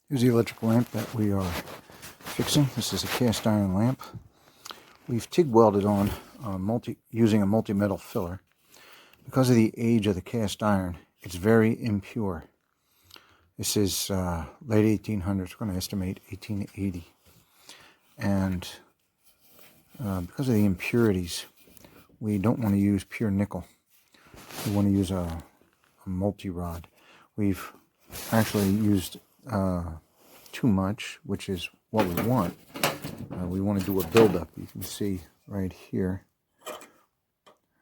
Here's the electric lamp that we are fixing. This is a cast iron lamp. We've TIG welded on using a multi-metal filler. Because of the age of the cast iron, it's very impure. This is late 1800s. We're going to estimate 1880. And because of the impurities, we don't want to use pure nickel. We want to use a multi-rod. We've actually used too much, which is what we want. We want to do a buildup. You can see right here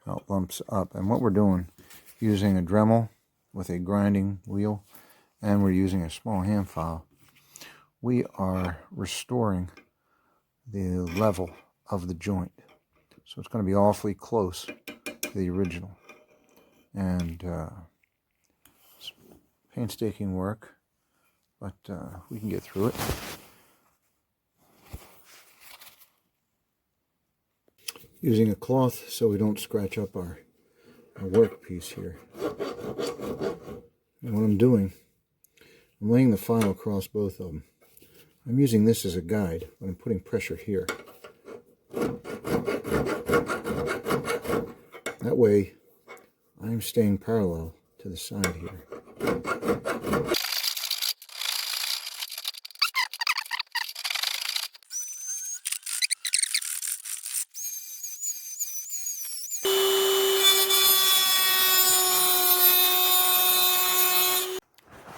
how it lumps up. And what we're doing, using a Dremel with a grinding wheel, and we're using a small hand file, we are restoring the level of the joint. So it's going to be awfully close to the original. And it's painstaking work, but we can get through it. Using a cloth so we don't scratch up our workpiece here. And what I'm doing, I'm laying the file across both of them. I'm using this as a guide, but I'm putting pressure here. That way, I'm staying parallel to the side here.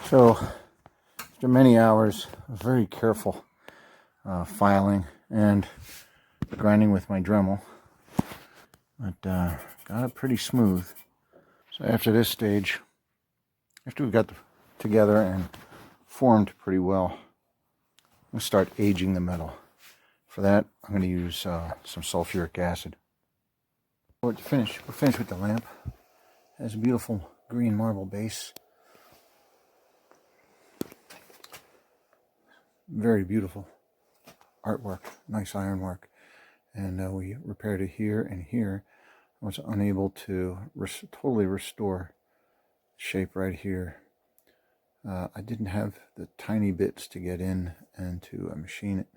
So, after many hours of very careful filing and grinding with my Dremel, but got it pretty smooth. So after this stage, after we got together and formed pretty well, I'm going to start aging the metal. For that, I'm going to use some sulfuric acid. We're finished with the lamp. It has a beautiful green marble base. Very beautiful artwork, nice ironwork. And we repaired it here and here. I was unable to totally restore shape right here. I didn't have the tiny bits to get in and to machine it.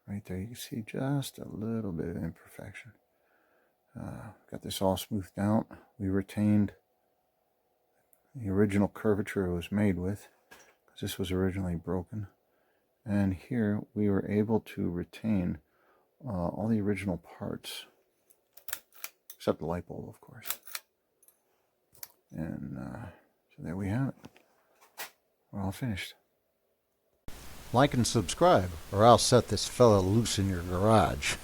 Right there, you can see just a little bit of imperfection. Got this all smoothed out. We retained the original curvature it was made with, because this was originally broken. And here we were able to retain all the original parts, except the light bulb, of course. And so there we have it. We're all finished. Like and subscribe, or I'll set this fella loose in your garage.